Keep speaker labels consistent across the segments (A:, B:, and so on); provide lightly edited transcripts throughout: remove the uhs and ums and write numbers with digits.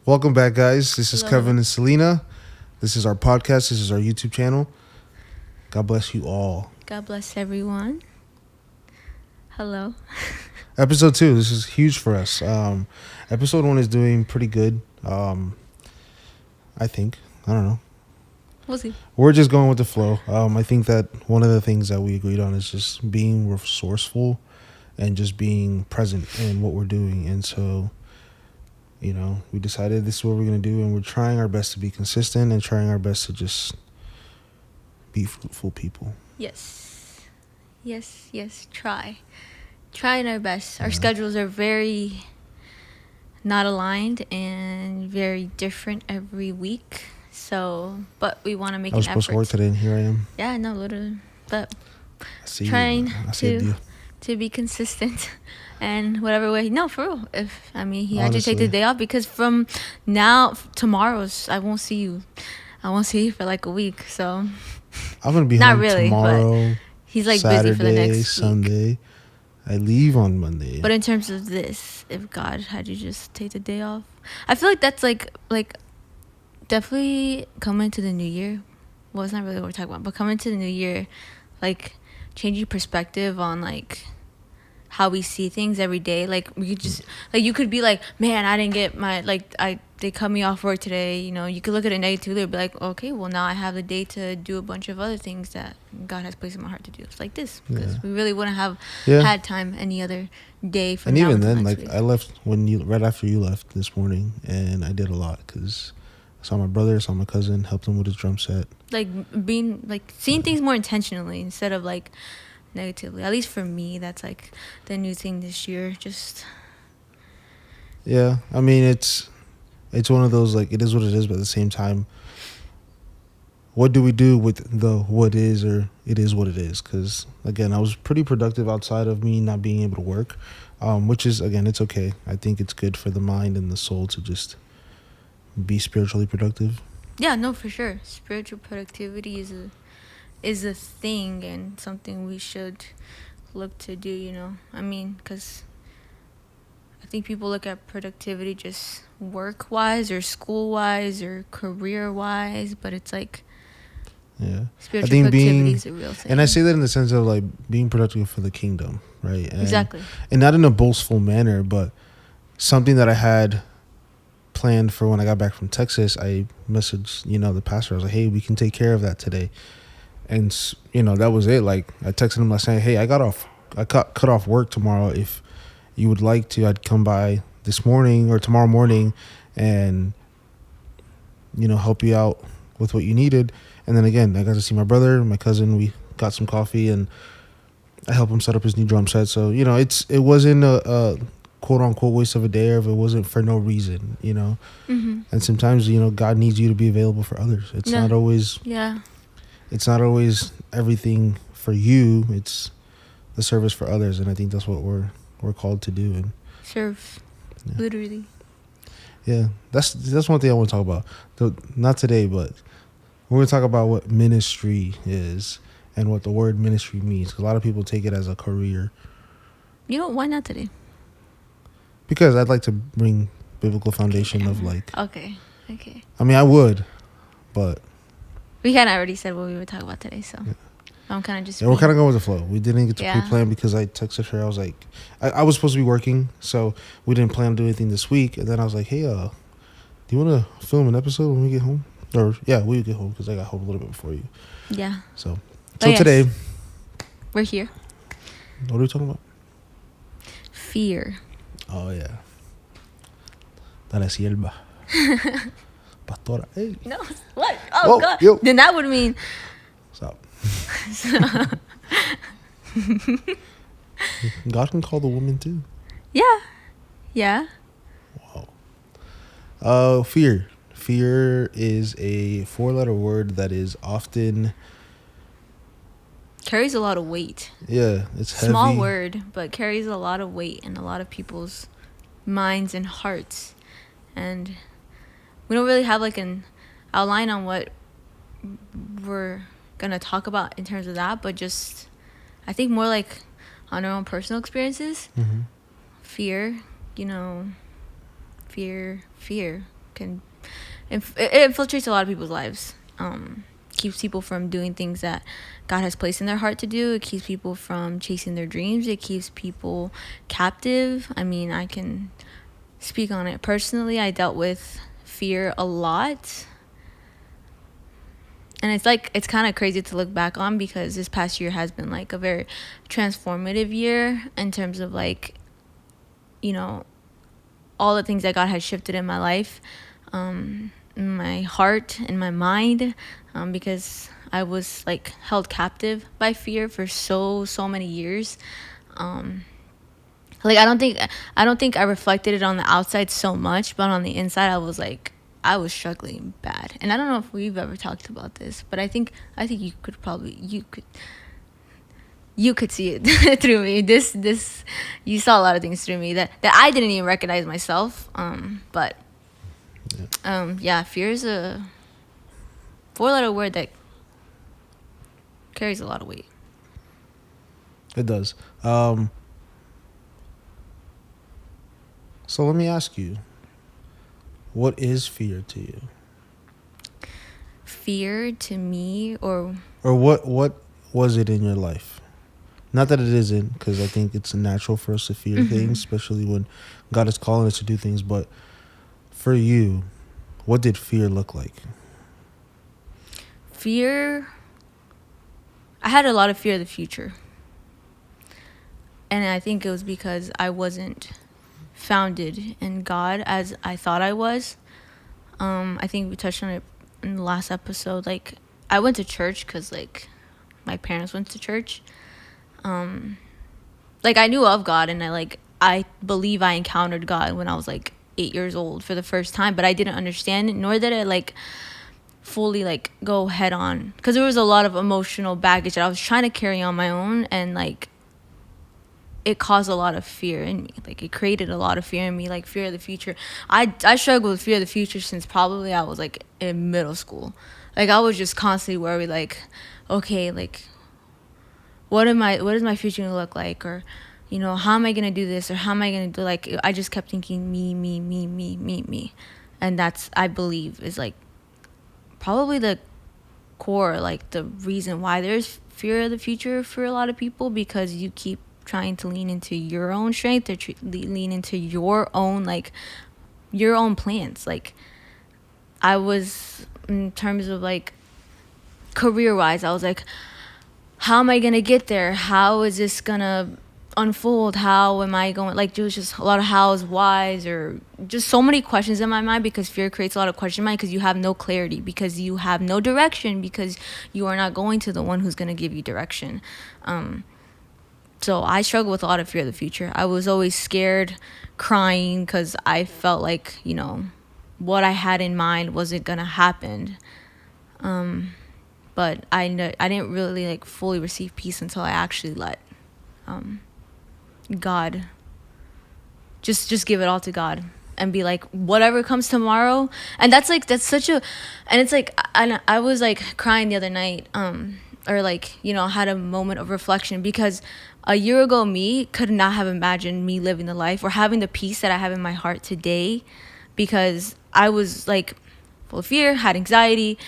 A: Welcome back, guys. This is
B: Hello.
A: Kevin and Selina. This is our podcast. This is our YouTube channel. God bless you all.
B: God bless everyone. Hello.
A: Episode 2. This is huge for us. Episode 1 is doing pretty good. I think. I don't know.
B: We'll see.
A: We're just going with the flow. I think that one of the things that we agreed on is just being resourceful and just being present in what we're doing. And so, we decided this is what we're going to do, and we're trying our best to be consistent and trying our best to just be fruitful people.
B: Yes. Trying our best. Our schedules are very not aligned and very different every week. So, but we want to make an effort.
A: I was supposed to work today, and here I am.
B: Yeah, no, literally. But
A: Trying
B: to be consistent and whatever way. No, for real. He had to take the day off because from tomorrow's I won't see you for like a week. So
A: I'm gonna be
B: not
A: home
B: really,
A: tomorrow.
B: But he's like
A: Saturday,
B: busy for the next
A: Sunday.
B: week.
A: I leave on Monday.
B: But in terms of this, if God had you just take the day off, I feel like that's like definitely coming to the new year. Well, it's not really what we're talking about, but coming to the new year, like changing perspective on like how we see things every day. Like we could just you could be like, man, I didn't get my they cut me off work today. You could look at it negatively and be like, okay, well now I have the day to do a bunch of other things that God has placed in my heart to do. It's like this because we really wouldn't have had time any other day for.
A: And even then,
B: week.
A: I left right after you left this morning, and I did a lot because I saw my brother, saw my cousin, helped him with his drum set.
B: Seeing things more intentionally instead of negatively. At least for me, that's the new thing this year. Just
A: it's one of those it is what it is, but at the same time, what do we do with the what is, or it is what it is? Because again, I was pretty productive outside of me not being able to work, which is, again, it's okay. I think it's good for the mind and the soul to just be spiritually productive.
B: Yeah, no, for sure. Spiritual productivity is a thing and something we should look to do. Because I think people look at productivity just work wise or school wise or career wise, but it's spiritual productivity is a real thing.
A: And I say that in the sense of being productive for the kingdom, right?
B: Exactly.
A: And not in a boastful manner, but something that I had planned for when I got back from Texas. I messaged the pastor. I was like, hey, we can take care of that today. And that was it. I texted him saying, hey, I cut off work tomorrow. If you would like to, I'd come by this morning or tomorrow morning and help you out with what you needed. And then again, I got to see my brother and my cousin. We got some coffee and I helped him set up his new drum set. So it wasn't a quote unquote waste of a day, or if it wasn't for no reason,
B: Mm-hmm.
A: And sometimes God needs you to be available for others. It's not always it's not always everything for you. It's the service for others, and I think that's what we're called to do and
B: serve. Literally.
A: Yeah, that's one thing I want to talk about. Not today, but we're going to talk about what ministry is and what the word ministry means, because a lot of people take it as a career.
B: Why not today?
A: Because I'd like to bring biblical foundation of
B: Okay.
A: I would, but
B: we kind of already said what we would talk about today, so I'm kind of just.
A: Yeah, we're kind of going with the flow. We didn't get to pre-plan because I texted her. I was like, I was supposed to be working, so we didn't plan to do anything this week. And then I was like, hey, do you want to film an episode when we get home? Or we get home because I got home a little bit before you. Yeah. So today
B: we're here.
A: What are we talking about?
B: Fear.
A: Oh yeah. La sierva. Pastora. Hey.
B: No. What? Oh God. Yo. Then that would mean.
A: Stop. God can call the woman too.
B: Yeah.
A: Wow. Fear. Fear is a 4-letter word that is often
B: carries a lot of weight.
A: Yeah, it's heavy.
B: Small word, but carries a lot of weight in a lot of people's minds and hearts. And we don't really have an outline on what we're gonna talk about in terms of that, but just I think more on our own personal experiences.
A: Mm-hmm.
B: Fear, fear. can it infiltrates a lot of people's lives. Keeps people from doing things that God has placed in their heart to do. It keeps people from chasing their dreams. It keeps people captive. I mean, I can speak on it personally. I dealt with fear a lot. And it's kind of crazy to look back on, because this past year has been like a very transformative year in terms of like, you know, all the things that God has shifted in my life, in my heart, in my mind, because I was like held captive by fear for so many years. Like I don't think I reflected it on the outside so much, but on the inside I was struggling bad. And I don't know if we've ever talked about this, but I think you could see it through me. This you saw a lot of things through me that I didn't even recognize myself. But yeah, fear is a 4-letter word that carries a lot of weight.
A: It does. So let me ask you, what is fear to you?
B: Fear to me, or
A: what was it in your life? Not that it isn't, because I think it's natural for us to fear things, especially when God is calling us to do things. But for you, what did fear look like?
B: Fear, I had a lot of fear of the future. And I think it was because I wasn't founded in God as I thought I was. I think we touched on it in the last episode. Like, I went to church because, like, my parents went to church. Like, I knew of God, and I believe I encountered God when I was, like, 8 years old for the first time. But I didn't understand it, nor did I, like, fully, like, go head on. Because there was a lot of emotional baggage that I was trying to carry on my own, and, like, it caused a lot of fear in me. Like, it created a lot of fear in me, like fear of the future. I struggled with fear of the future since probably I was like in middle school. Like, I was just constantly worried, like, okay, like, what is my future gonna look like? Or, you know, how am I gonna do this? Or how am I gonna do, like, I just kept thinking me. And that's, I believe, is like probably the core, like the reason why there's fear of the future for a lot of people, because you keep trying to lean into your own strength, or lean into your own, like, your own plans. Like, I was, in terms of like career wise, I was like, how am I gonna get there? How is this gonna unfold? How am I going, like, there was just a lot of hows, whys, or just so many questions in my mind, because fear creates a lot of questions in my mind, because you have no clarity, because you have no direction, because you are not going to the one who's going to give you direction. So I struggle with a lot of fear of the future. I was always scared, crying, because I felt like, you know, what I had in mind wasn't going to happen. But I didn't really, like, fully receive peace until I actually let God, just give it all to God, and be like, whatever comes tomorrow. And that's such a, and it's like, I was like crying the other night, or, like, you know, had a moment of reflection, because a year ago me could not have imagined me living the life or having the peace that I have in my heart today, because I was like full of fear, had anxiety,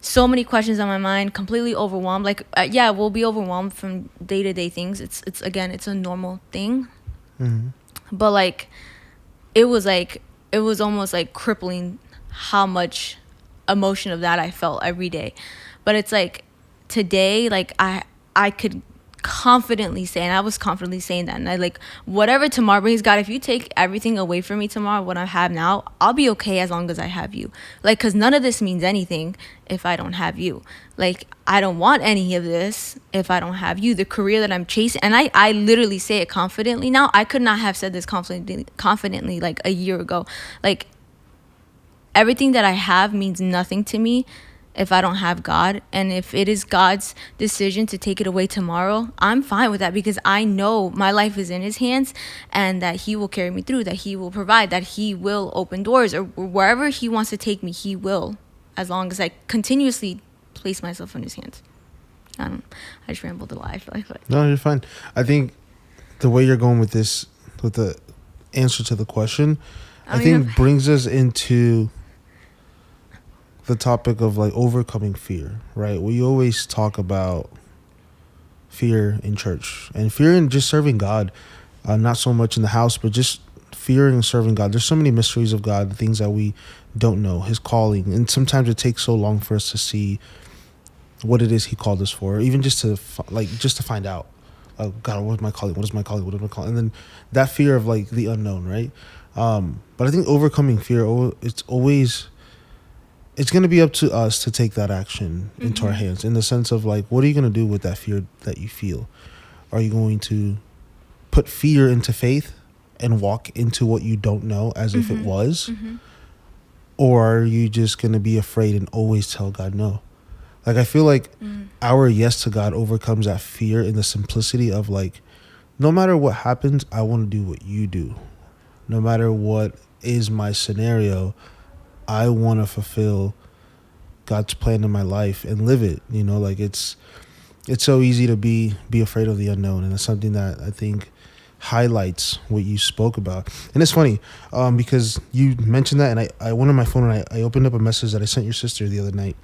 B: so many questions on my mind, completely overwhelmed. Like, yeah, we'll be overwhelmed from day-to-day things. It's again, it's a normal thing. But like, it was almost like crippling how much emotion of that I felt every day. But it's like, today, like, I could confidently say, and I was confidently saying that, and I, like, whatever tomorrow brings, God, if you take everything away from me tomorrow, what I have now, I'll be okay as long as I have you. Like, because none of this means anything if I don't have you. Like, I don't want any of this if I don't have you. The career that I'm chasing, and I literally say it confidently now. I could not have said this confidently like a year ago. Like, everything that I have means nothing to me if I don't have God. And if it is God's decision to take it away tomorrow, I'm fine with that, because I know my life is in his hands, and that he will carry me through, that he will provide, that he will open doors, or wherever he wants to take me, he will, as long as I continuously place myself in his hands. I just rambled a lot, I feel like. But.
A: No, you're fine. I think the way you're going with this, with the answer to the question, I think brings us into the topic of like overcoming fear, right? We always talk about fear in church and fear in just serving God, not so much in the house, but just fear in serving God. There's so many mysteries of God, the things that we don't know, His calling, and sometimes it takes so long for us to see what it is He called us for, even just to just to find out. Oh God, what is my calling? What is my calling? What is my calling? And then that fear of like the unknown, right? But I think overcoming fear, it's going to be up to us to take that action into our hands, in the sense of like, what are you going to do with that fear that you feel? Are you going to put fear into faith and walk into what you don't know as if it was? Or are you just going to be afraid and always tell God no? Like, I feel like our yes to God overcomes that fear in the simplicity of like, no matter what happens, I want to do what you do. No matter what is my scenario, I want to fulfill God's plan in my life and live it. You know, like it's so easy to be afraid of the unknown, and it's something that I think highlights what you spoke about. And it's funny because you mentioned that, and I went on my phone and I opened up a message that I sent your sister the other night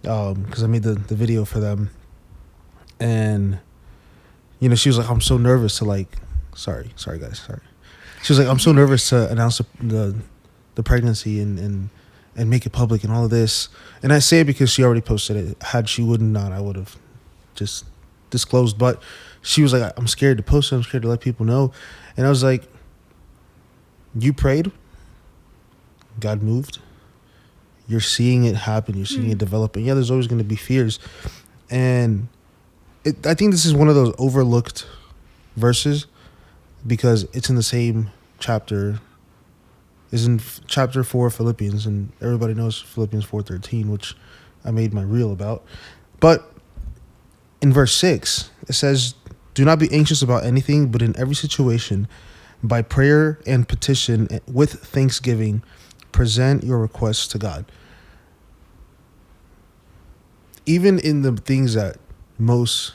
A: because I made the video for them, and you know, she was like, I'm so nervous to like, sorry guys, sorry. She was like, I'm so nervous to announce the pregnancy and make it public and all of this. And I say it because she already posted it. Had she would not, I would have just disclosed. But she was like, I'm scared to post it. I'm scared to let people know. And I was like, you prayed. God moved. You're seeing it happen. You're seeing it develop. And yeah, there's always going to be fears. And I think this is one of those overlooked verses because it's in the same chapter. Is in chapter 4 of Philippians, and everybody knows Philippians 4:13, which I made my reel about. But in verse 6, it says, do not be anxious about anything, but in every situation, by prayer and petition with thanksgiving, present your requests to God. Even in the things that most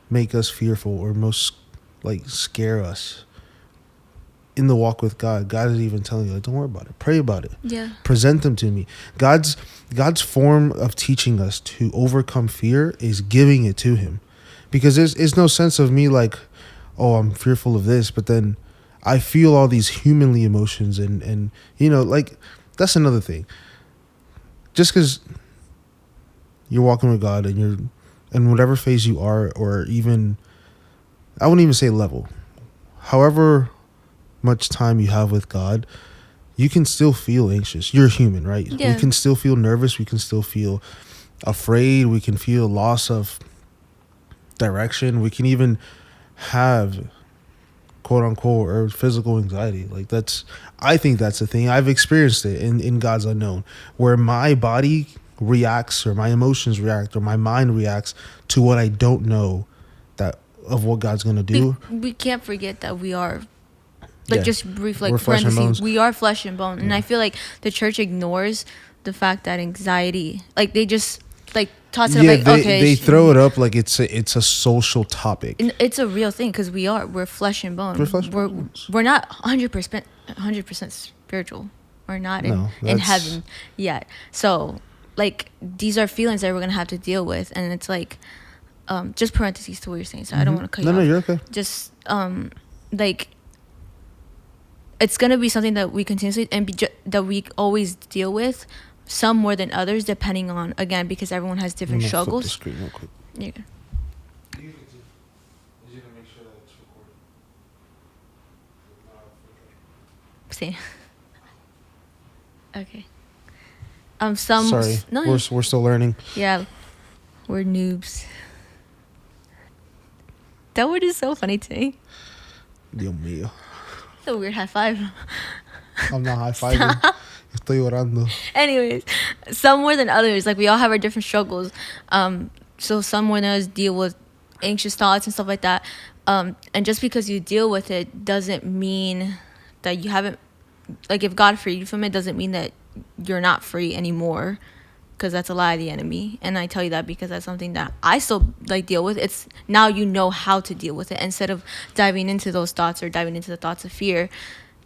A: make us fearful or most like scare us, in the walk with God, God is even telling you, like, don't worry about it. Pray about it.
B: Yeah.
A: Present them to me. God's form of teaching us to overcome fear is giving it to Him. Because there's no sense of me like, oh, I'm fearful of this, but then I feel all these humanly emotions and you know, like, that's another thing. Just because you're walking with God and you're in whatever phase you are, or even, I wouldn't even say level, however much time you have with God, you can still feel anxious. You're human, right?
B: Yeah.
A: We can still feel nervous. We can still feel afraid. We can feel loss of direction. We can even have quote unquote or physical anxiety. Like, I think that's the thing. I've experienced it in God's unknown, where my body reacts or my emotions react or my mind reacts to what I don't know that of what God's going to do.
B: We can't forget that we are, like, just brief, like,
A: flesh and bones.
B: we are flesh and bone. And I feel like the church ignores the fact that anxiety, like, they just like toss it up, like, okay,
A: they throw it up like it's a social topic.
B: and it's a real thing because we're flesh and bone.
A: We're flesh and bones.
B: We're not 100% spiritual. We're not in heaven yet. So, like, these are feelings that we're gonna have to deal with, and it's like, just parentheses to what you're saying. So I don't want to cut you off.
A: No, you're okay.
B: Just like, it's gonna be something that we continuously that we always deal with, some more than others, depending on, again, because everyone has different struggles.
A: Flip the screen real quick.
B: Yeah. See. Okay.
A: Sorry,
B: no,
A: we're still learning.
B: yeah, we're noobs. That word is so funny to me.
A: Dios mío.
B: It's a weird high five.
A: I'm not high-fiving. Estoy orando.
B: Anyways, some more than others. Like, we all have our different struggles. So some more than others deal with anxious thoughts and stuff like that. And just because you deal with it doesn't mean that you haven't, like, if God freed you from it, doesn't mean that you're not free anymore. Because that's a lie of the enemy. And I tell you that because that's something that I still, like, deal with. It's now you know how to deal with it. Instead of diving into those thoughts or diving into the thoughts of fear,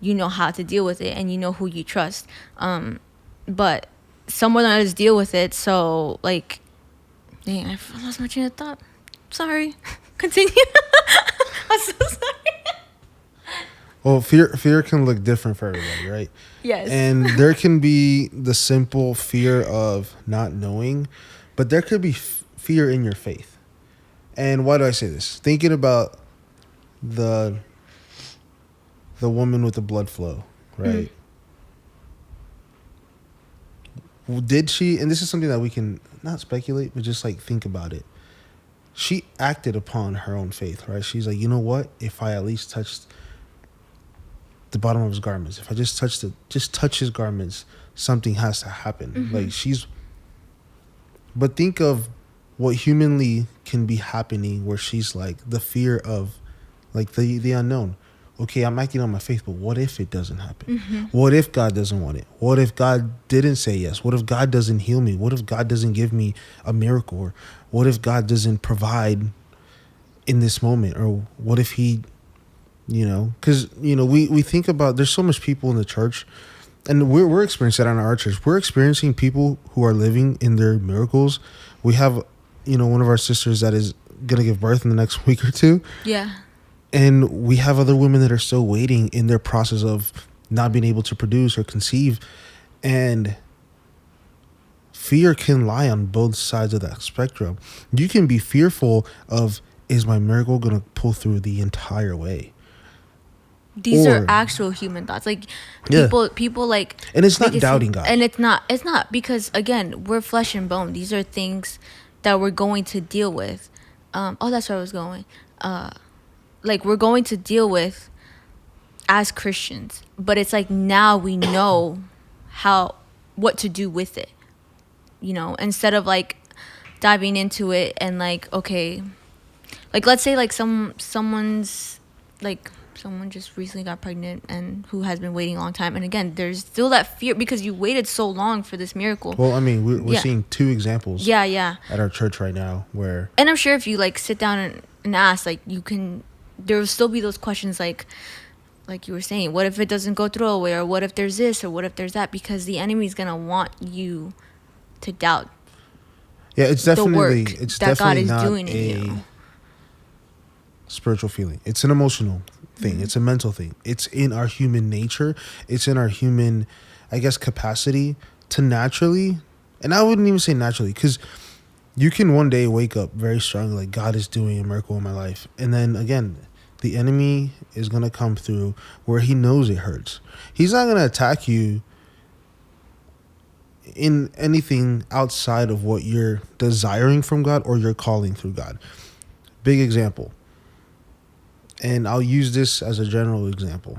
B: you know how to deal with it and you know who you trust. But someone let us deal with it. So like, dang, I lost my train of thought. Sorry. Continue. I'm so sorry.
A: Well, fear can look different for everybody, right?
B: Yes.
A: And there can be the simple fear of not knowing, but there could be fear in your faith. And why do I say this? Thinking about the woman with the blood flow, right? Did she, and this is something that we can not speculate, but just like think about it. She acted upon her own faith, right? She's like, you know what? If I at least touched the bottom of his garments, if I just touch his garments, something has to happen. Like but think of what humanly can be happening where she's like the fear of like the unknown. Okay, I'm acting on my faith, but what if it doesn't happen? What if God doesn't want it? What if God didn't say yes? What if God doesn't heal me? What if God doesn't give me a miracle? Or what if God doesn't provide in this moment? Or what if he, because, we think about, there's so much people in the church, and we're experiencing that in our church. We're experiencing people who are living in their miracles. We have, one of our sisters that is going to give birth in the next week or two.
B: Yeah.
A: And we have other women that are still waiting in their process of not being able to produce or conceive. And fear can lie on both sides of that spectrum. You can be fearful of, is my miracle going to pull through the entire way?
B: These are actual human thoughts. Like people like,
A: and it's not doubting God.
B: And it's not because again, we're flesh and bone. These are things that we're going to deal with. That's where I was going. Like we're going to deal with as Christians, but it's like now we know what to do with it, instead of like diving into it and like, okay, like let's say like someone's like someone just recently got pregnant and who has been waiting a long time, and again there's still that fear because you waited so long for this miracle.
A: Well, I mean, we're seeing two examples
B: at
A: our church right now where,
B: and I'm sure if you like sit down and ask, like there will still be those questions like you were saying, what if it doesn't go through away, or what if there's this, or what if there's that, because the enemy's gonna want you to doubt.
A: Yeah, it's definitely
B: God is
A: not
B: doing
A: a spiritual feeling. It's an emotional thing. It's a mental thing. It's in our human nature. It's in our human, I guess, capacity to naturally, and I wouldn't even say naturally, because you can one day wake up very strongly like God is doing a miracle in my life, and then again the enemy is going to come through where he knows it hurts. He's not going to attack you in anything outside of what you're desiring from God or you're calling through God. Big example, and I'll use this as a general example.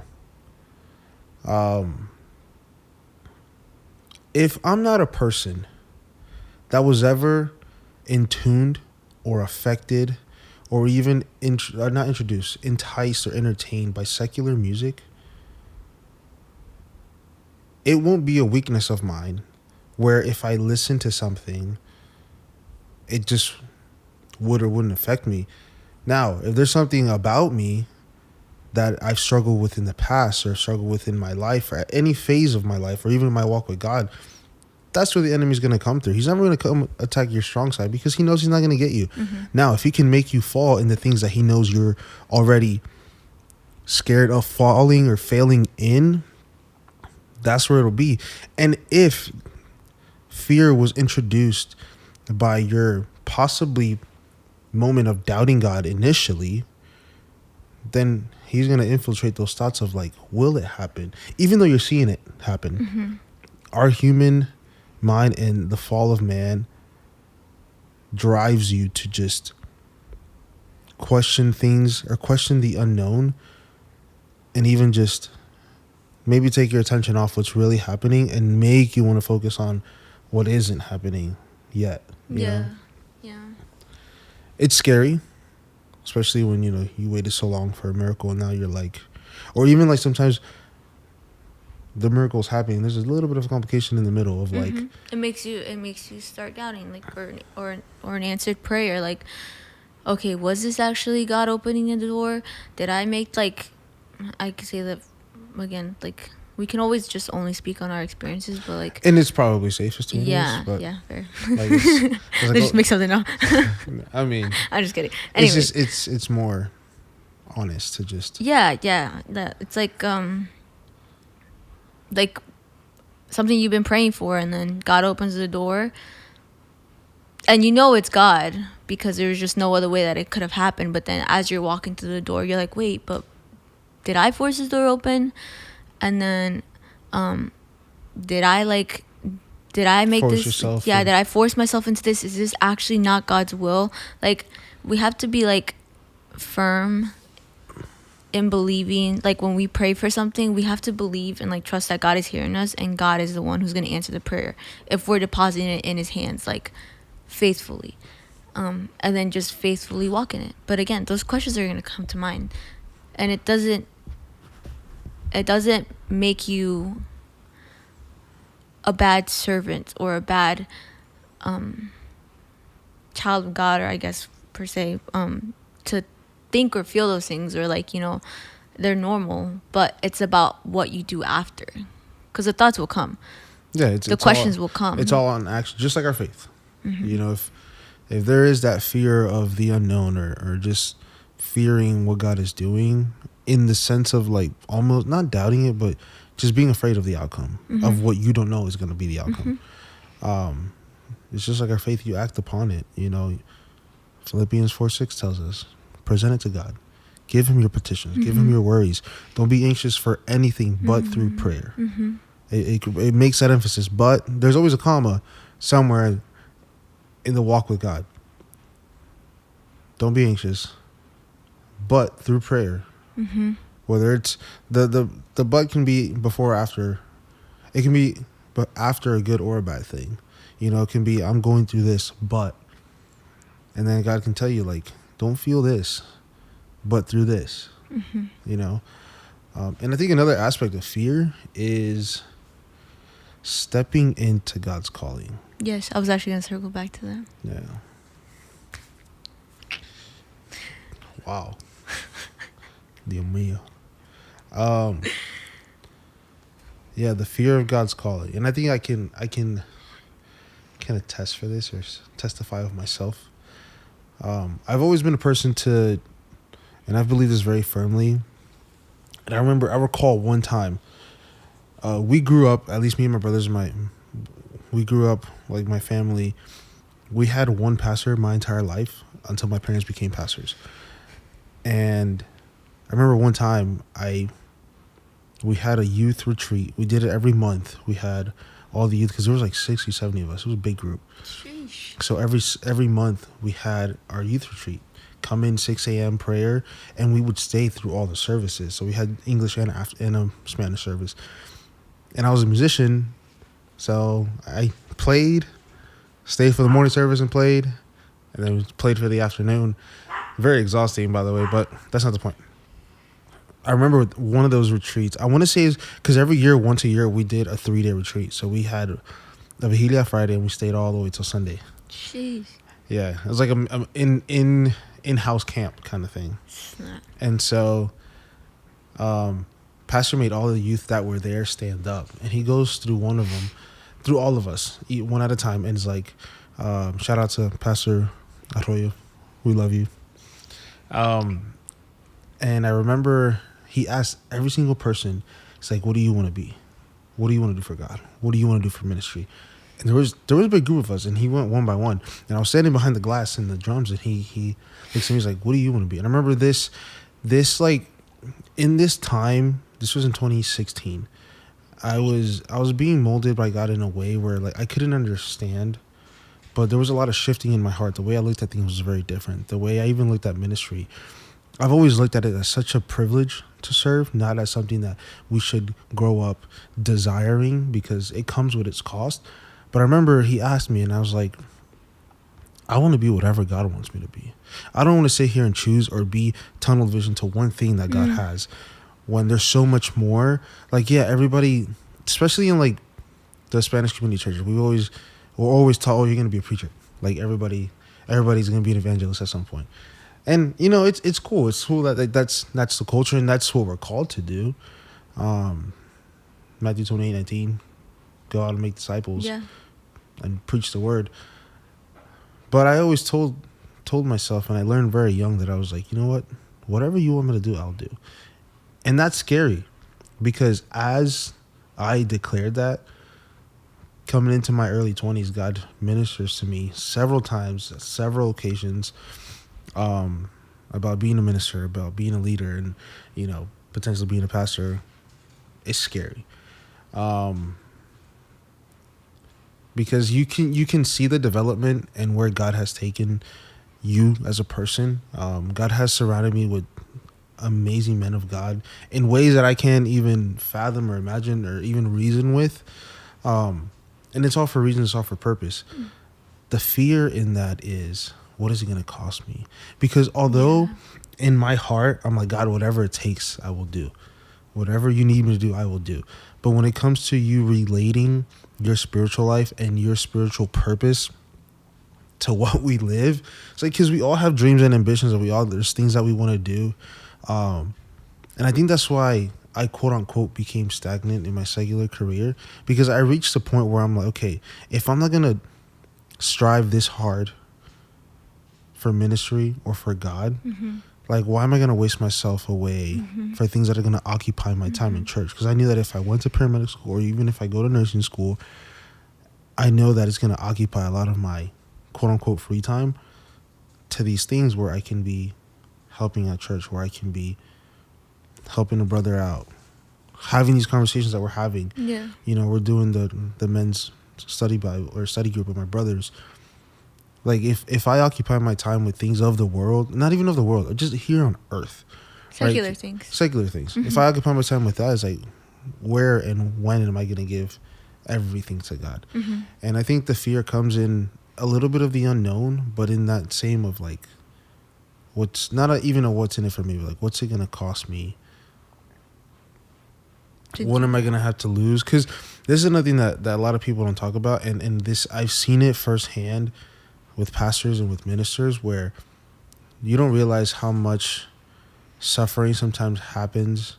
A: If I'm not a person that was ever in tuned or affected or even not introduced, enticed or entertained by secular music, it won't be a weakness of mine where if I listen to something, it just would or wouldn't affect me. Now, if there's something about me that I've struggled with in the past or struggled with in my life or at any phase of my life or even in my walk with God, that's where the enemy's going to come through. He's never going to come attack your strong side because he knows he's not going to get you. Now, if he can make you fall in the things that he knows you're already scared of falling or failing in, that's where it'll be. And if fear was introduced by your possibly moment of doubting God initially, then he's going to infiltrate those thoughts of like, will it happen? Even though you're seeing it happen. Our human mind and the fall of man drives you to just question things or question the unknown, and even just maybe take your attention off what's really happening and make you want to focus on what isn't happening yet. You know? It's scary, especially when you waited so long for a miracle and now you're like, or even like sometimes the miracle's happening, there's a little bit of a complication in the middle of like
B: it makes you start doubting, like, or an answered prayer, like, okay, was this actually God opening the door? Did I make, like, I could say that again, like we can always just only speak on our experiences, but like,
A: And it's probably safest to do this,
B: yeah,
A: but
B: yeah, fair.
A: like it's like,
B: Let's just make something up.
A: I mean,
B: I'm just kidding.
A: it's
B: Anyway,
A: just it's more honest to just
B: yeah, that it's like something you've been praying for, and then God opens the door, and you know it's God because there's just no other way that it could have happened. But then as you're walking through the door, you're like, wait, but did I force this door open? And then did I make
A: force
B: this?
A: yourself.
B: Yeah,
A: And,
B: did I force myself into this? Is this actually not God's will? Like, we have to be like firm in believing. Like, when we pray for something, we have to believe and like trust that God is hearing us, and God is the one who's going to answer the prayer if we're depositing it in his hands, like, faithfully, and then just faithfully walk in it. But again, those questions are going to come to mind, and it doesn't make you a bad servant or a bad child of God, or I guess per se, to think or feel those things, or like, they're normal, but it's about what you do after, because the thoughts will come.
A: yeah,
B: The questions will come.
A: It's all on action, just like our faith. You know, if there is that fear of the unknown, or just fearing what God is doing, in the sense of like almost not doubting it, but just being afraid of the outcome of what you don't know is going to be the outcome. It's just like our faith. You act upon it. You know, Philippians 4:6 tells us, present it to God. Give him your petitions. Give him your worries. Don't be anxious for anything but through prayer. It makes that emphasis. But there's always a comma somewhere in the walk with God. Don't be anxious, but through prayer. Whether it's the but can be before or after. It can be but after a good or a bad thing. You know, it can be, I'm going through this, but, and then God can tell you, like, don't feel this, but through this. You know, and I think another aspect of fear is stepping into God's calling.
B: Yes, I was actually going to circle back to that.
A: Yeah. Wow. Dios mío. Yeah, the fear of God's calling, and I think I can attest for this, or testify of myself. I've always been a person to, and I believe this very firmly. And I recall one time, we grew up, at least me and my brothers, we grew up, like my family, we had one pastor my entire life until my parents became pastors. And I remember one time we had a youth retreat. We did it every month. We had all the youth, because there was like 60, 70 of us. It was a big group.
B: Sheesh.
A: So every month we had our youth retreat. Come in 6 a.m. prayer, and we would stay through all the services. So we had English and a Spanish service. And I was a musician, so I played, stayed for the morning service and played, and then played for the afternoon. Very exhausting, by the way, but that's not the point. I remember one of those retreats. I want to say, because every year, once a year, we did a 3-day retreat. So we had a Vigilia Friday, and we stayed all the way till Sunday.
B: Jeez.
A: Yeah, it was like a in-house camp kind of thing.
B: Snap.
A: And so, Pastor made all the youth that were there stand up, and he goes through one of them, through all of us, one at a time, and is like, shout out to Pastor Arroyo, we love you. And I remember he asked every single person, it's like, what do you want to be? What do you want to do for God? What do you want to do for ministry? And there was a big group of us, and he went one by one. And I was standing behind the glass and the drums, and he looks at me, he's like, what do you want to be? And I remember this like, in this time, this was in 2016, I was being molded by God in a way where, like, I couldn't understand, but there was a lot of shifting in my heart. The way I looked at things was very different. The way I even looked at ministry, I've always looked at it as such a privilege to serve, not as something that we should grow up desiring, because it comes with its cost. But I remember he asked me, and I was like, I want to be whatever God wants me to be. I don't want to sit here and choose or be tunnel vision to one thing that God has, when there's so much more. Like, yeah, everybody, especially in like the Spanish community churches, we're always taught, oh, you're going to be a preacher. Like, everybody's going to be an evangelist at some point. And, you know, it's cool. It's cool that that's the culture, and that's what we're called to do. Matthew 28:19, go out and make disciples
B: Yeah.
A: and preach the word. But I always told myself, and I learned very young, that I was like, you know what? Whatever you want me to do, I'll do. And that's scary, because as I declared that, coming into my early 20s, God ministers to me several times, several occasions, about being a minister, about being a leader, and, potentially being a pastor. It's scary. Because you can see the development and where God has taken you as a person. God has surrounded me with amazing men of God in ways that I can't even fathom or imagine or even reason with. And it's all for reason, it's all for purpose. The fear in that is, what is it going to cost me? Because although in my heart, I'm like, God, whatever it takes, I will do. Whatever you need me to do, I will do. But when it comes to you relating your spiritual life and your spiritual purpose to what we live, it's like, because we all have dreams and ambitions, and there's things that we want to do. And I think that's why I quote unquote became stagnant in my secular career, because I reached the point where I'm like, okay, if I'm not going to strive this hard for ministry or for God, like, why am I going to waste myself away for things that are going to occupy my time in church? Because I knew that if I went to paramedic school, or even if I go to nursing school, I know that it's going to occupy a lot of my quote unquote free time to these things where I can be helping at church, where I can be helping a brother out, having these conversations that we're having.
B: Yeah.
A: We're doing the men's study Bible or study group with my brothers. Like, if I occupy my time with things of the world, not even of the world, just here on earth,
B: Secular
A: right?
B: things.
A: Secular things. If I occupy my time with that, it's like, where and when am I going to give everything to God? And I think the fear comes in a little bit of the unknown, but in that same of like, what's not even a what's in it for me, but like, what's it going to cost me? What am I going to have to lose? Because this is another thing that a lot of people don't talk about. And this, I've seen it firsthand with pastors and with ministers, where you don't realize how much suffering sometimes happens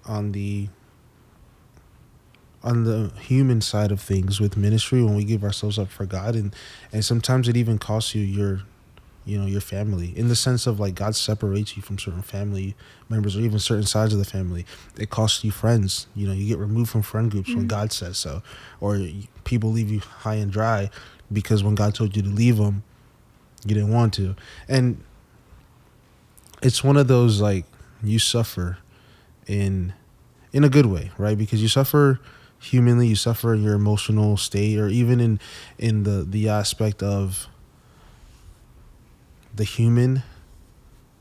A: on the human side of things with ministry when we give ourselves up for God. And sometimes it even costs you your family, in the sense of like, God separates you from certain family members or even certain sides of the family. It costs you friends. You get removed from friend groups when God says so, or people leave you high and dry because when God told you to leave them, you didn't want to. And it's one of those, like, you suffer in a good way, right? Because you suffer humanly, you suffer in your emotional state, or even in the aspect of the human,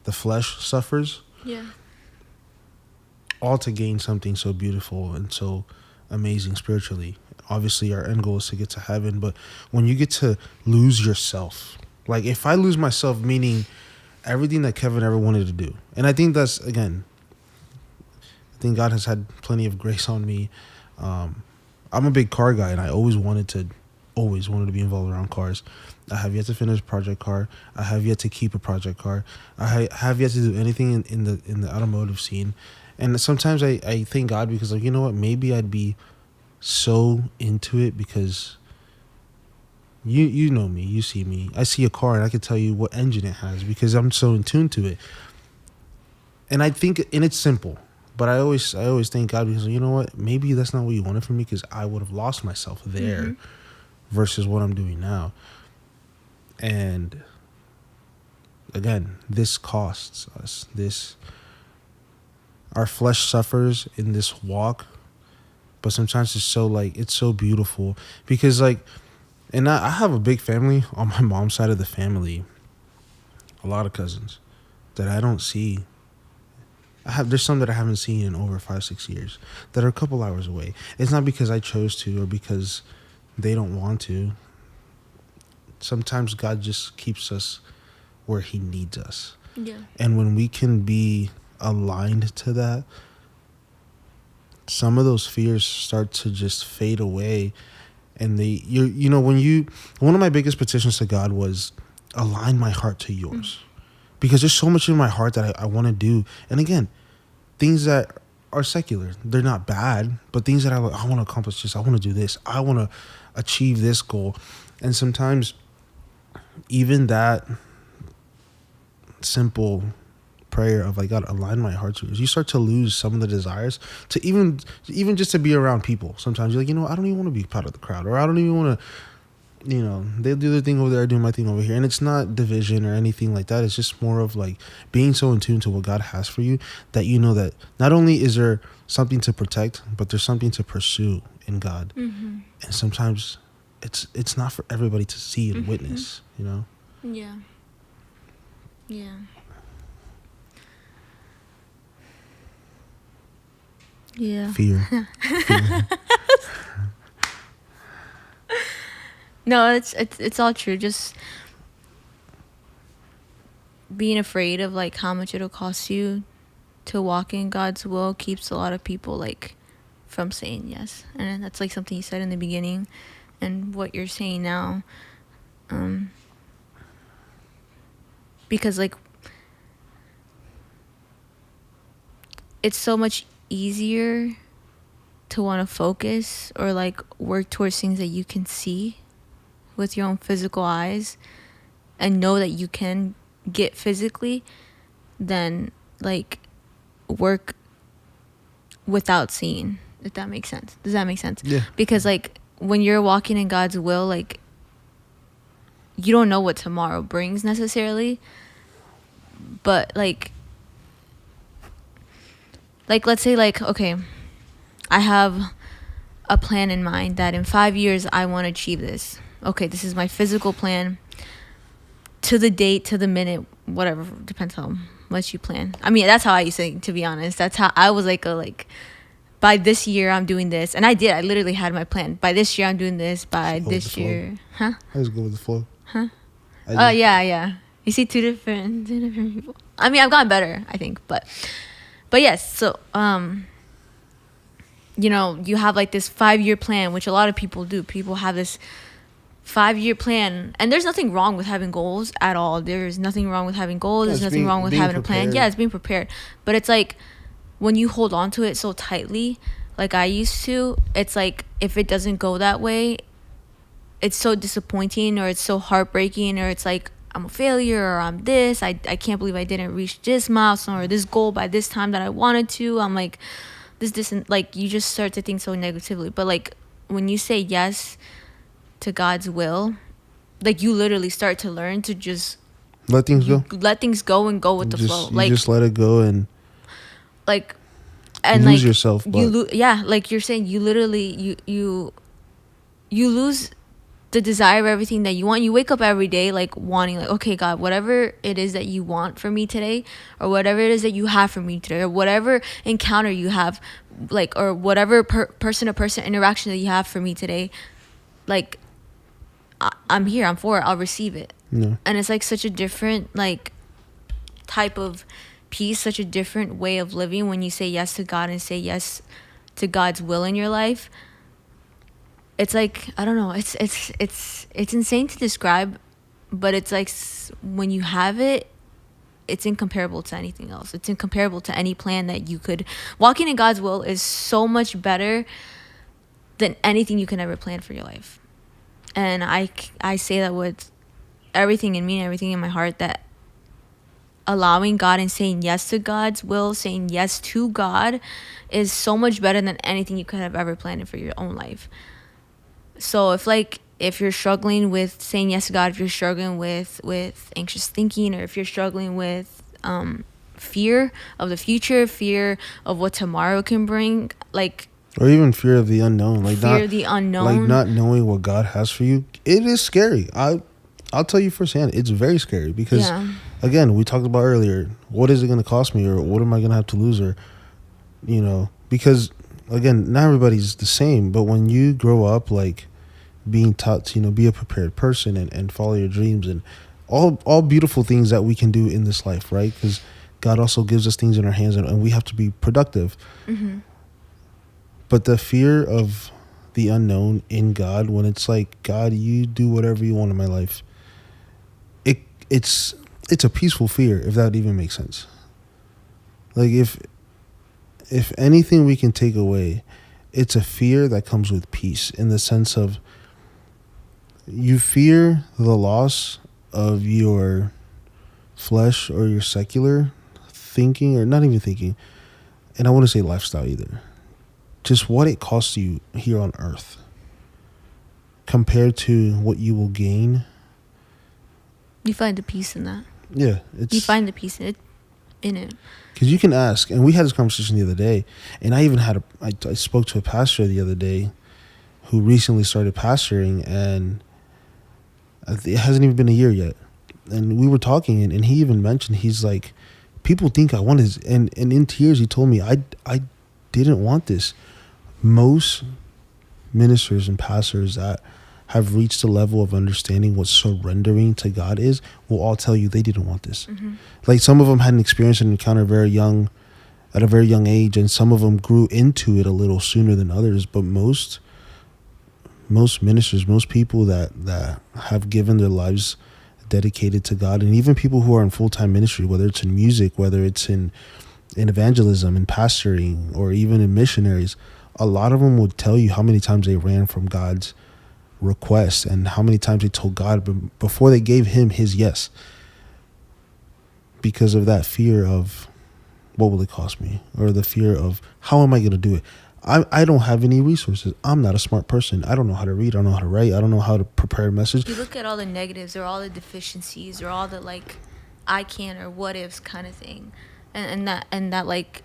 A: the flesh suffers.
B: Yeah.
A: All to gain something so beautiful and so amazing spiritually. Obviously, our end goal is to get to heaven, but when you get to lose yourself, like, if I lose myself, meaning everything that Kevin ever wanted to do, and I think that's, again, I think God has had plenty of grace on me. I'm a big car guy, and I always wanted to be involved around cars. I have yet to finish a project car. I have yet to keep a project car. I have yet to do anything in the automotive scene. And sometimes I thank God, because, like, you know what, maybe I'd be so into it, because you know me, you see me. I see a car and I can tell you what engine it has, because I'm so in tune to it. And I think, and it's simple, but I always thank God, because, you know what, maybe that's not what you wanted from me, because I would have lost myself there versus what I'm doing now. And again, this costs us. Our flesh suffers in this walk, but sometimes it's so beautiful, because, like, and I have a big family on my mom's side of the family, a lot of cousins that I don't see. There's some that I haven't seen in over 5-6 years that are a couple hours away. It's not because I chose to or because they don't want to. Sometimes God just keeps us where he needs us.
B: Yeah.
A: And when we can be aligned to that, some of those fears start to just fade away. And one of my biggest petitions to God was, align my heart to yours. Because there's so much in my heart that I want to do. And again, things that are secular. They're not bad, but things that I want to accomplish this. I want to do this. I want to achieve this goal. And sometimes even that simple prayer of like, God, align my heart to yours, you start to lose some of the desires to even just to be around people. Sometimes you're like, I don't even want to be part of the crowd, or I don't even want to, they'll do their thing over there, I do my thing over here. And it's not division or anything like that. It's just more of like being so in tune to what God has for you, that you know that not only is there something to protect, but there's something to pursue in God.
B: Mm-hmm.
A: And sometimes it's not for everybody to see and witness,
B: Yeah. Yeah. Yeah.
A: Fear.
B: No, it's all true. Just being afraid of like how much it'll cost you to walk in God's will keeps a lot of people like from saying yes. And that's like something you said in the beginning and what you're saying now. Because like it's so much easier to want to focus or like work towards things that you can see with your own physical eyes and know that you can get physically than like work without seeing, if that makes sense. Does that make sense?
A: Yeah.
B: Because like when you're walking in God's will, like you don't know what tomorrow brings necessarily, but like let's say like, okay, I have a plan in mind that in 5 years I want to achieve this. Okay, this is my physical plan to the date, to the minute, whatever, depends how much you plan. I mean, that's how I used to be honest. That's how I was like, by this year I'm doing this. And I literally had my plan. By this year I'm doing this, by this year. Huh?
A: I just go with the flow.
B: Huh? Oh, yeah. You see two different people. I mean, I've gotten better, I think, but yes, so you have like this 5-year plan, which a lot of people do. People have this 5-year plan, and there's nothing wrong with having goals at all. There's nothing wrong with having goals. There's nothing wrong with having a plan. Yeah, it's being prepared. But it's like when you hold on to it so tightly, like I used to, it's like if it doesn't go that way, it's so disappointing, or it's so heartbreaking, or it's like I'm a failure, or I'm this. I can't believe I didn't reach this milestone or this goal by this time that I wanted to. I'm like this, and like you just start to think so negatively. But like when you say yes to God's will, like you literally start to learn to just
A: let things go
B: and go with the flow.
A: Like just let it go and
B: like and
A: lose
B: like
A: yourself.
B: Like you're saying, you literally you lose the desire of everything that you want. You wake up every day like wanting, like, okay, God, whatever it is that you want for me today, or whatever it is that you have for me today, or whatever encounter you have, like, or whatever person to person interaction that you have for me today, like I'm here, I'm for it, I'll receive it.
A: Yeah.
B: And it's like such a different like type of peace, such a different way of living when you say yes to God and say yes to God's will in your life. It's like, I don't know, it's insane to describe, but it's like when you have it, it's incomparable to anything else. It's incomparable to any plan that you could. Walking in God's will is so much better than anything you can ever plan for your life. And I say that with everything in me and everything in my heart, that allowing God and saying yes to God's will, saying yes to God, is so much better than anything you could have ever planned for your own life. So if you're struggling with saying yes to God, if you're struggling with anxious thinking, or if you're struggling with fear of the future, fear of what tomorrow can bring, like,
A: or even fear of the unknown, like not knowing what God has for you, it is scary. I'll tell you firsthand, it's very scary because, again, we talked about earlier, what is it going to cost me, or what am I going to have to lose, or because again, not everybody's the same, but when you grow up like being taught to be a prepared person and follow your dreams and all beautiful things that we can do in this life, right? Because God also gives us things in our hands, and we have to be productive. Mm-hmm. But the fear of the unknown in God, when it's like, God, you do whatever you want in my life, it's a peaceful fear, if that even makes sense. Like if anything we can take away, it's a fear that comes with peace, in the sense of you fear the loss of your flesh or your secular thinking, or not even thinking, and I wouldn't say lifestyle either, just what it costs you here on earth compared to what you will gain.
B: You find the peace in that.
A: Yeah,
B: You find the peace in it.
A: Because you can ask, and we had this conversation the other day, and I even I spoke to a pastor the other day who recently started pastoring, and it hasn't even been a year yet. And we were talking, and he even mentioned, he's like, people think I want this. And in tears, he told me, I didn't want this. Most ministers and pastors that have reached a level of understanding what surrendering to God is will all tell you they didn't want this. Mm-hmm. Like, some of them had an experience and encounter at a very young age, and some of them grew into it a little sooner than others. But most ministers, most people that have given their lives dedicated to God, and even people who are in full-time ministry, whether it's in music, whether it's in evangelism, in pastoring, or even in missionaries, a lot of them would tell you how many times they ran from God's request and how many times they told God before they gave him his yes, because of that fear of what will it cost me, or the fear of how am I going to do it. I don't have any resources. I'm not a smart person. I don't know how to read. I don't know how to write. I don't know how to prepare a message.
B: You look at all the negatives, or all the deficiencies, or all the like I can or what ifs kind of thing, and that like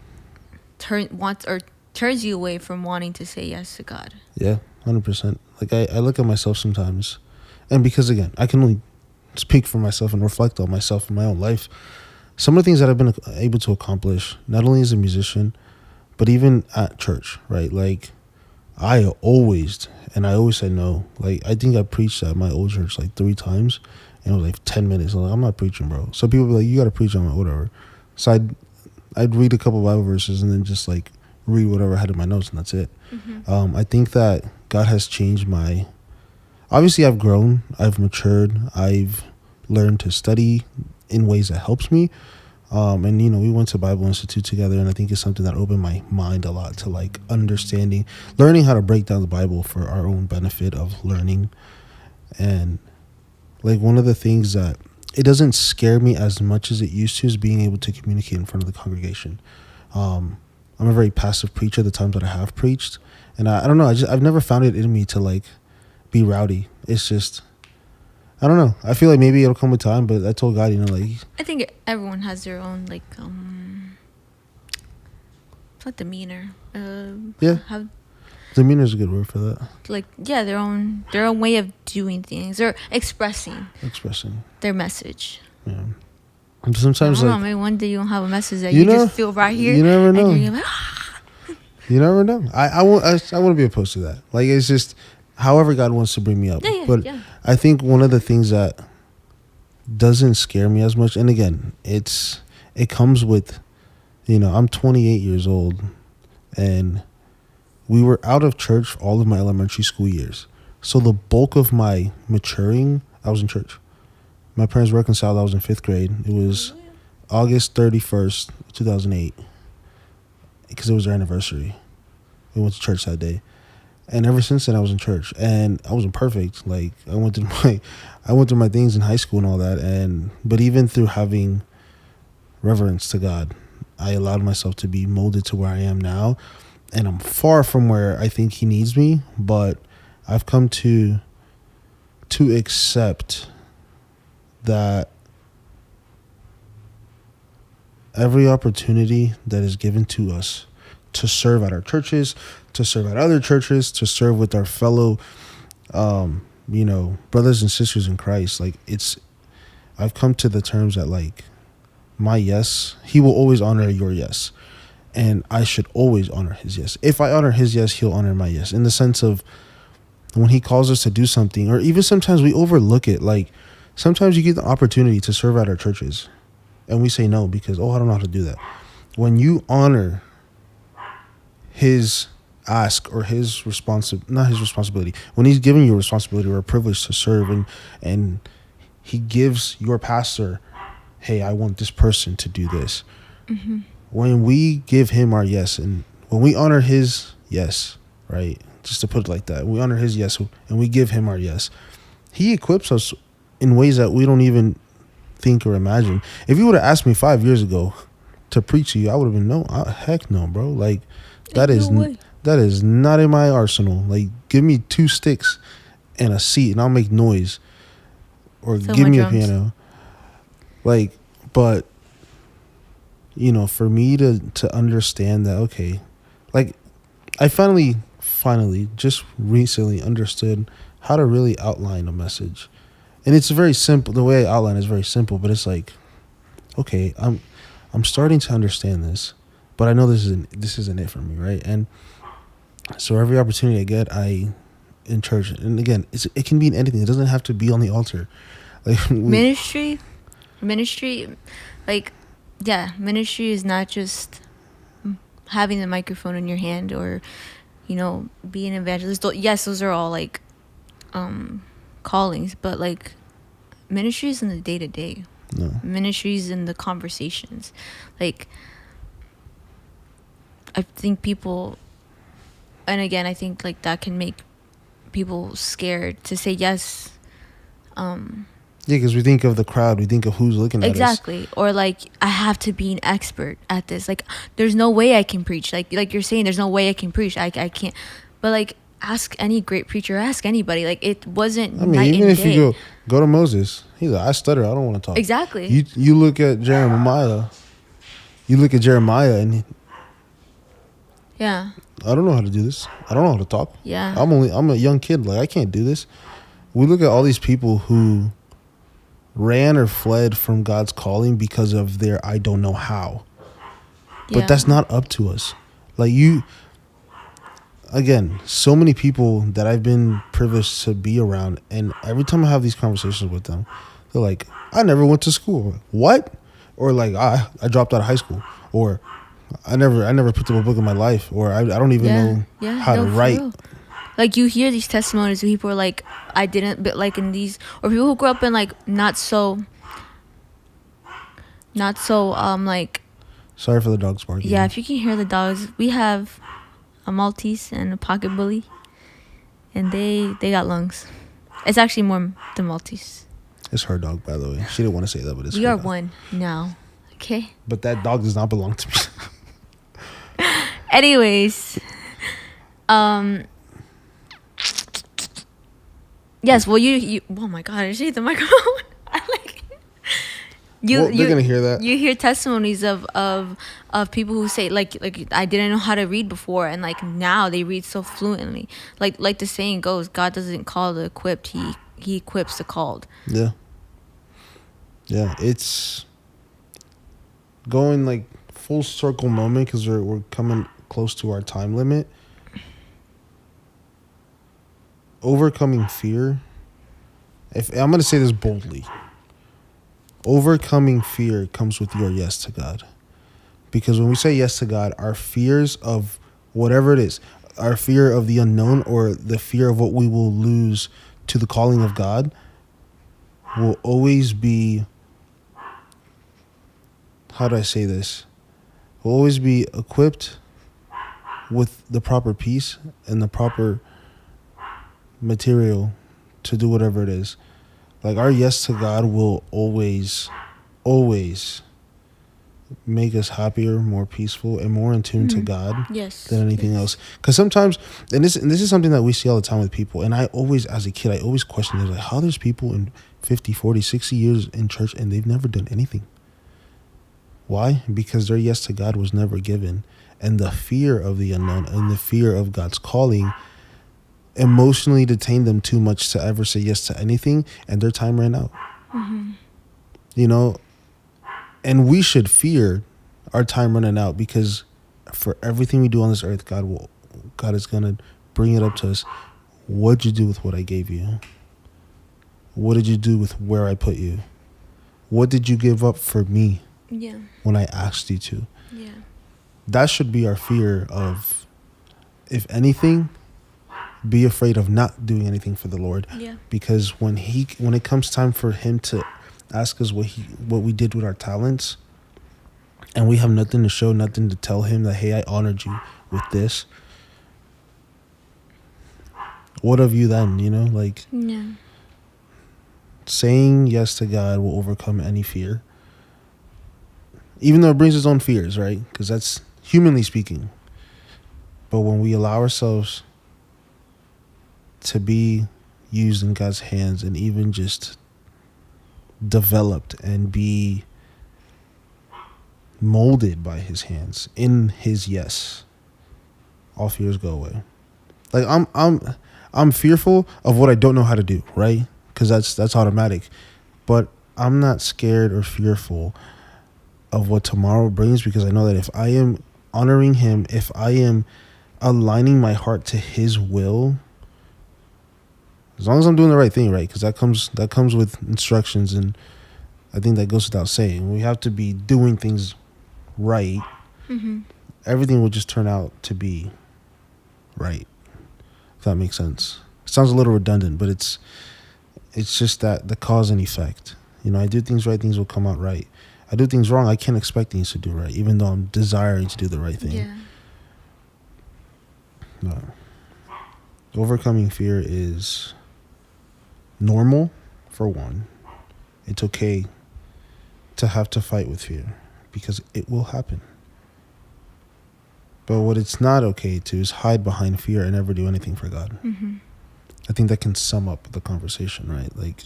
B: turns you away from wanting to say yes to God.
A: Yeah, 100%. Like, I look at myself sometimes, and because, again, I can only speak for myself and reflect on myself in my own life. Some of the things that I've been able to accomplish, not only as a musician, but even at church, right? Like, I always said no. Like, I think I preached at my old church like 3 times, and it was like 10 minutes. I'm like, I'm not preaching, bro. So people be like, you got to preach on it, whatever. So I'd read a couple Bible verses and then just like read whatever I had in my notes, and that's it. Mm-hmm. I think that God has changed obviously I've grown, I've matured, I've learned to study in ways that helps me. And, we went to Bible Institute together, and I think it's something that opened my mind a lot to like learning how to break down the Bible for our own benefit of learning. And like, one of the things that it doesn't scare me as much as it used to is being able to communicate in front of the congregation. I'm a very passive preacher the times that I have preached, and I don't know, I've never found it in me to like be rowdy. It's just, I don't know. I feel like maybe it'll come with time, but I told God, like,
B: I think everyone has their own like it's like demeanor.
A: Demeanor is a good word for that.
B: Like, yeah, their own way of doing things, or expressing their message.
A: Yeah. And sometimes,
B: I don't
A: like,
B: know, maybe one day you don't have a message that you just feel right here.
A: You never know.
B: And you're like, ah.
A: You never know. I won't be opposed to that. Like, it's just however God wants to bring me up. But I think one of the things that doesn't scare me as much, and again, it comes with, I'm 28 years old, and we were out of church all of my elementary school years. So the bulk of my maturing, I was in church. My parents reconciled. I was in 5th grade. It was August 31st, 2008, because it was their anniversary. We went to church that day. And ever since then, I was in church, and I wasn't perfect. Like, I went through my things in high school and all that. But even through having reverence to God, I allowed myself to be molded to where I am now. And I'm far from where I think he needs me, but I've come to accept that every opportunity that is given to us to serve at our churches, to serve at other churches, to serve with our fellow, brothers and sisters in Christ, like, I've come to the terms that, like, my yes, he will always honor your yes. And I should always honor his yes. If I honor his yes, he'll honor my yes. In the sense of when he calls us to do something, or even sometimes we overlook it. Like, sometimes you get the opportunity to serve at our churches, and we say no because, I don't know how to do that. When you honor his ask or his not his responsibility, when he's giving you a responsibility or a privilege to serve, and he gives your pastor, hey, I want this person to do this. Mm-hmm. when we give him our yes, and when we honor his yes, right? Just to put it like that, we honor his yes, and we give him our yes. He equips us in ways that we don't even think or imagine. If you would have asked me 5 years ago to preach to you, I would have been no, heck no, bro. Like that
B: Ain't no
A: is
B: way.
A: that is not in my arsenal. Like give me 2 sticks and a seat, and I'll make noise, or
B: So
A: give
B: much
A: me a
B: drums.
A: piano. Like, but for me to understand that, okay, like I finally just recently understood how to really outline a message. And it's very simple. The way I outline is very simple, but it's like, okay, I'm starting to understand this, but I know this isn't it for me, right? And so every opportunity I get, I in church, and again, it can be in anything. It doesn't have to be on the altar. Like
B: Ministry, like, yeah, ministry is not just having the microphone in your hand or, being an evangelist. Yes, those are all like callings, but like ministry is in the day to day.
A: no,
B: Ministry is in the conversations. Like, I think people, and again, I think like that can make people scared to say yes.
A: yeah, because we think of the crowd, we think of who's looking at us.
B: Exactly. Or like I have to be an expert at this. Like there's no way I can preach. Like you're saying there's no way I can preach. I can't. But like ask any great preacher, ask anybody. Like it wasn't
A: I mean,
B: night
A: even
B: and
A: if
B: day.
A: you go to Moses, he's like, I stutter, I don't want to talk.
B: Exactly.
A: You look at Jeremiah. You look at Jeremiah, and
B: Yeah.
A: I don't know how to do this. I don't know how to talk.
B: Yeah.
A: I'm a young kid. Like I can't do this. We look at all these people who ran or fled from God's calling because of their I don't know how. But
B: Yeah.
A: that's not up to us. Like again, so many people that I've been privileged to be around, and every time I have these conversations with them, they're like, I never went to school. What? Or like I dropped out of high school, or I never picked up a book in my life, or I don't even know how to
B: for
A: write.
B: real. Like you hear these testimonies of people are like, I didn't, but like in these, or people who grew up in like not so like,
A: Sorry for the dogs barking.
B: yeah, if you can hear the dogs, we have a Maltese and a pocket bully, and they got lungs. It's actually more the Maltese.
A: It's her dog, by the way. She didn't want to say that, but it's
B: We
A: her
B: are
A: dog.
B: one now. Okay.
A: But that dog does not belong to me.
B: Anyways, yes. Well, you. Oh my God! I just hit the microphone. I like.
A: Well, they're gonna hear that.
B: You hear testimonies of people who say like I didn't know how to read before, and like now they read so fluently. Like the saying goes, God doesn't call the equipped; he equips the called.
A: Yeah. Yeah, it's going like full circle moment because we're coming close to our time limit. Overcoming fear. If I'm gonna say this boldly, overcoming fear comes with your yes to God. Because when we say yes to God, our fears of whatever it is, our fear of the unknown or the fear of what we will lose to the calling of God will always be, how do I say this? Will always be equipped with the proper peace and the proper material to do whatever it is. Like our yes to God will always make us happier, more peaceful, and more in tune to God
B: Yes.
A: than anything else. Because sometimes, and this is something that we see all the time with people, and I always, as a kid, I always questioned it, like how there's people in 50, 40, 60 years in church and they've never done anything. Why? Because their yes to God was never given. And the fear of the unknown and the fear of God's calling emotionally detained them too much to ever say yes to anything, and their time ran out.
B: Mm-hmm.
A: You know, and we should fear our time running out, because for everything we do on this earth, God is gonna bring it up to us. What'd you do with what I gave you? What did you do with where I put you? What did you give up for me
B: Yeah.
A: when I asked you to?
B: Yeah.
A: That should be our fear of, if anything, be afraid of not doing anything for the Lord.
B: Yeah.
A: Because when it comes time for him to ask us what we did with our talents, and we have nothing to show, nothing to tell him that, hey, I honored you with this, what of you then? You know, like,
B: Yeah.
A: saying yes to God will overcome any fear, even though it brings its own fears, right? Because that's humanly speaking. But when we allow ourselves to be used in God's hands and even just developed and be molded by his hands in his yes, all fears go away. Like I'm fearful of what I don't know how to do, right? Because that's automatic. But I'm not scared or fearful of what tomorrow brings, because I know that if I am honoring him, if I am aligning my heart to his will, as long as I'm doing the right thing, right? Because that comes with instructions, and I think that goes without saying. We have to be doing things right.
B: Mm-hmm.
A: Everything will just turn out to be right. If that makes sense. It sounds a little redundant, but it's just that the cause and effect. You know, I do things right, things will come out right. I do things wrong, I can't expect things to do right, even though I'm desiring to do the right thing.
B: Yeah.
A: No. Overcoming fear is normal, for one. It's okay to have to fight with fear, because it will happen. But what it's not okay to is hide behind fear and never do anything for God.
B: Mm-hmm.
A: I think that can sum up the conversation, right? Like,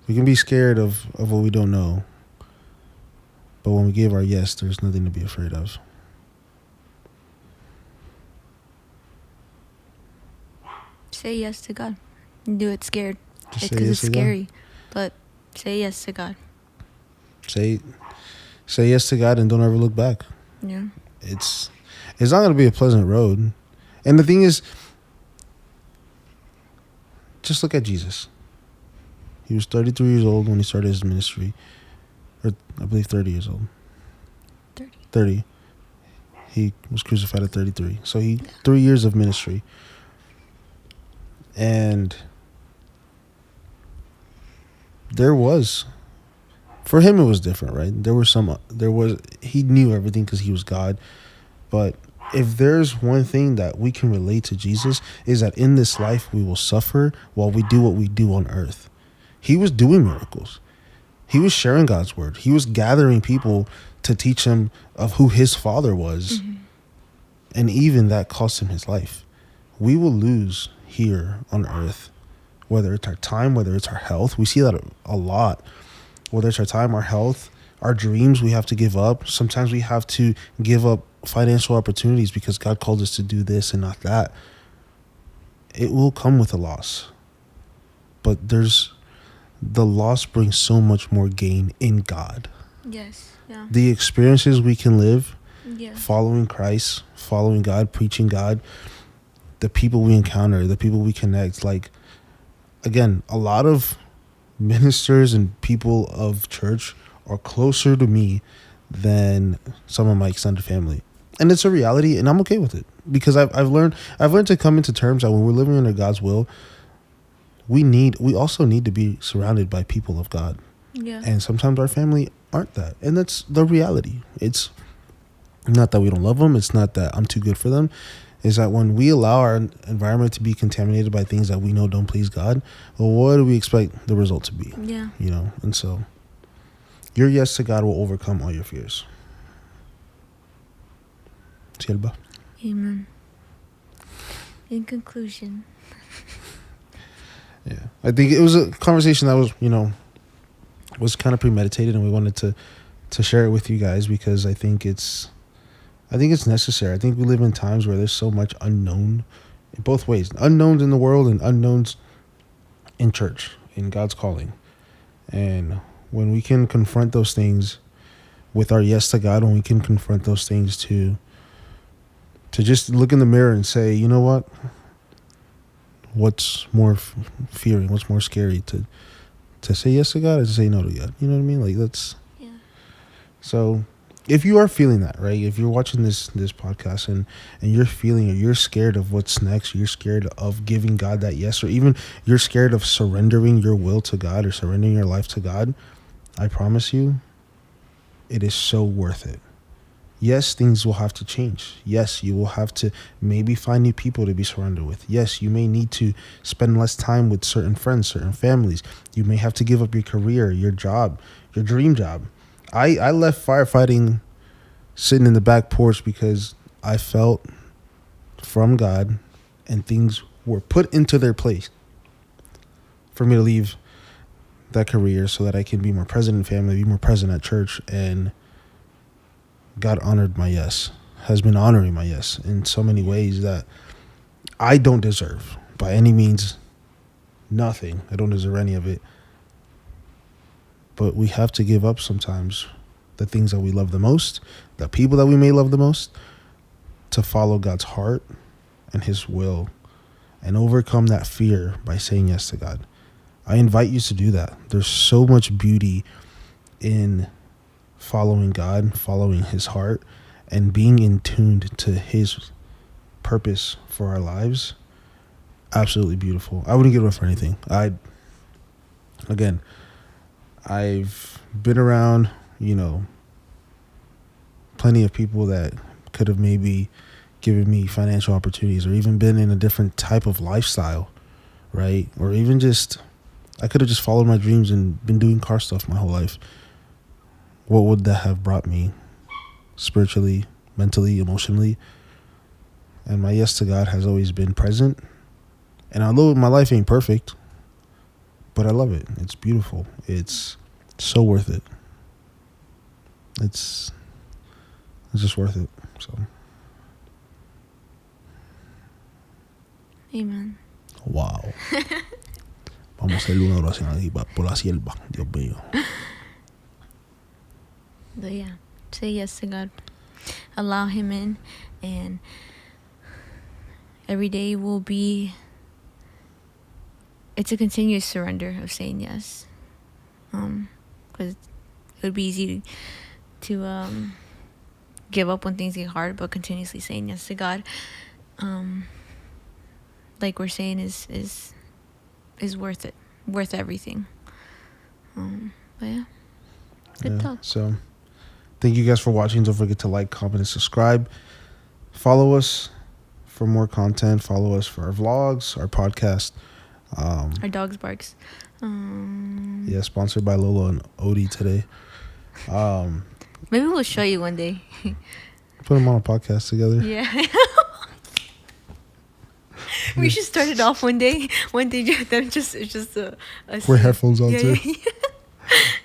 A: we can be scared of what we don't know, but when we give our yes, there's nothing to be afraid of.
B: Say yes to God. Do it scared.
A: Just
B: It's
A: say
B: because
A: yes
B: it's
A: to God.
B: scary. But say yes to God.
A: Say yes to God and don't ever look back.
B: Yeah.
A: It's not going to be a pleasant road. And the thing is, just look at Jesus. He was 33 years old when he started his ministry. Or I believe 30 years old. 30. He was crucified at 33. So 3 years of ministry. And for him it was different, right? He knew everything because he was God. But if there's one thing that we can relate to Jesus, is that in this life we will suffer while we do what we do on earth. He was doing miracles. He was sharing God's word. He was gathering people to teach him of who his Father was.
B: Mm-hmm.
A: And even that cost him his life. We will lose here on earth, whether it's our time, whether it's our health. We see that a lot. Whether it's our time, our health, our dreams, we have to give up. Sometimes we have to give up financial opportunities because God called us to do this and not that. It will come with a loss. But the loss brings so much more gain in God.
B: Yes. Yeah.
A: The experiences we can live,
B: Yeah.
A: following Christ, following God, preaching God, the people we encounter, the people we connect. Like, again, a lot of ministers and people of church are closer to me than some of my extended family. And it's a reality, and I'm okay with it, because I've learned to come into terms that when we're living under God's will, we also need to be surrounded by people of God.
B: Yeah.
A: And sometimes our family aren't that. And that's the reality. It's not that we don't love them. It's not that I'm too good for them. Is that when we allow our environment to be contaminated by things that we know don't please God, well, what do we expect the result to be?
B: Yeah.
A: You know? And so your yes to God will overcome all your fears. Sierva.
B: Amen. In conclusion.
A: Yeah. I think it was a conversation that was, was kind of premeditated, and we wanted to share it with you guys because I think it's necessary. I think we live in times where there's so much unknown in both ways. Unknowns in the world and unknowns in church, in God's calling. And when we can confront those things with our yes to God, when we can confront those things to just look in the mirror and say, you know what? What's more fearing? What's more scary? To say yes to God or to say no to God? You know what I mean? Like, that's...
B: Yeah.
A: So if you are feeling that, right? If you're watching this podcast and you're feeling, or you're scared of what's next, you're scared of giving God that yes, or even you're scared of surrendering your will to God or surrendering your life to God, I promise you, it is so worth it. Yes, things will have to change. Yes, you will have to maybe find new people to be surrounded with. Yes, you may need to spend less time with certain friends, certain families. You may have to give up your career, your job, your dream job. I left firefighting sitting in the back porch because I felt from God and things were put into their place for me to leave that career so that I can be more present in family, be more present at church. And God honored my yes, has been honoring my yes in so many ways that I don't deserve by any means. Nothing. I don't deserve any of it. But we have to give up sometimes the things that we love the most, the people that we may love the most, to follow God's heart and his will and overcome that fear by saying yes to God. I invite you to do that. There's so much beauty in following God, following his heart, and being in tuned to his purpose for our lives. Absolutely beautiful. I wouldn't give it up for anything. I've been around, plenty of people that could have maybe given me financial opportunities or even been in a different type of lifestyle, right? Or even just, I could have just followed my dreams and been doing car stuff my whole life. What would that have brought me spiritually, mentally, emotionally? And my yes to God has always been present. And although my life ain't perfect, but I love it. It's beautiful. It's so worth it. It's just worth it. So.
B: Amen.
A: Wow. Vamos a hacer una oración aquí por la sierva. Dios mío.
B: But yeah, say yes to God. Allow him in, and every day will be, it's a continuous surrender of saying yes. Because it would be easy to give up when things get hard, but continuously saying yes to God, like we're saying, is worth it, worth everything. But yeah, good talk.
A: So thank you guys for watching. Don't forget to like, comment, and subscribe. Follow us for more content. Follow us for our vlogs, our podcast.
B: Our dog's barks.
A: Yeah, sponsored by Lolo and Odie today.
B: Maybe we'll show you one day.
A: Put them on a podcast together.
B: Yeah. We should start it off one day. One day, them just
A: wear headphones on too.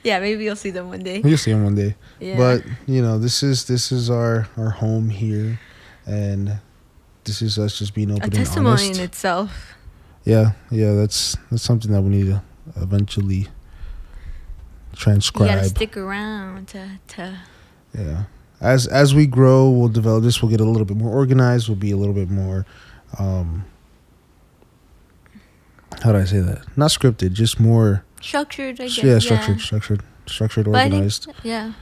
B: Yeah, maybe you'll see them one day.
A: You'll see them one day.
B: Yeah.
A: But this is our home here, and this is us just being open and honest.
B: A testimony in itself.
A: Yeah, that's something that we need to eventually transcribe.
B: You gotta stick around to.
A: Yeah, as we grow, we'll develop this. We'll get a little bit more organized. We'll be a little bit more. How do I say that? Not scripted, just more
B: structured. I guess.
A: Yeah, structured, organized.
B: Yeah.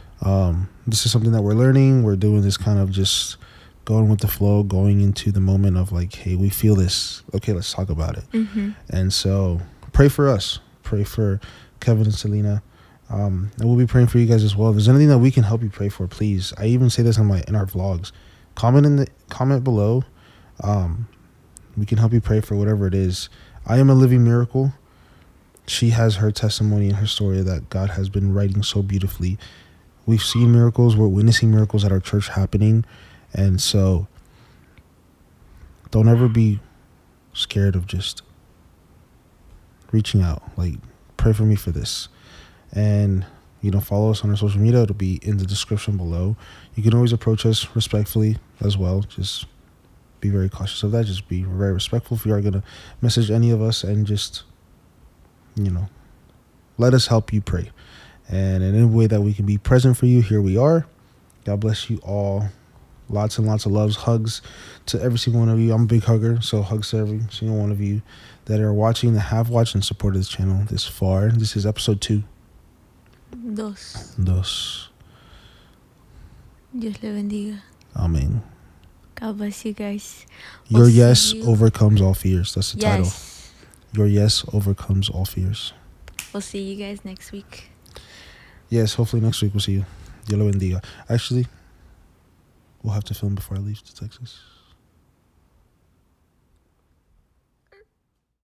A: This is something that we're learning. We're doing this kind of just going with the flow, going into the moment of like, hey, we feel this. Okay, let's talk about it.
B: Mm-hmm.
A: And so pray for us. Pray for Kevin and Selina. And we'll be praying for you guys as well. If there's anything that we can help you pray for, please. I even say this in our vlogs. Comment below. We can help you pray for whatever it is. I am a living miracle. She has her testimony and her story that God has been writing so beautifully. We've seen miracles. We're witnessing miracles at our church happening. And so don't ever be scared of just reaching out. Like, pray for me for this. And, follow us on our social media. It'll be in the description below. You can always approach us respectfully as well. Just be very cautious of that. Just be very respectful if you are going to message any of us, and just, let us help you pray. And in any way that we can be present for you, here we are. God bless you all. Lots and lots of loves, hugs to every single one of you. I'm a big hugger, so hugs to every single one of you that are watching, that have watched and supported this channel this far. This is episode 2.
B: Dos. Dios le bendiga.
A: Amen.
B: God bless you guys.
A: Your yes overcomes all fears. That's the title.
B: Yes.
A: Your yes overcomes all fears.
B: We'll see you guys next week.
A: Yes, hopefully next week we'll see you. Dios lo bendiga. Actually, we'll have to film before I leave to Texas.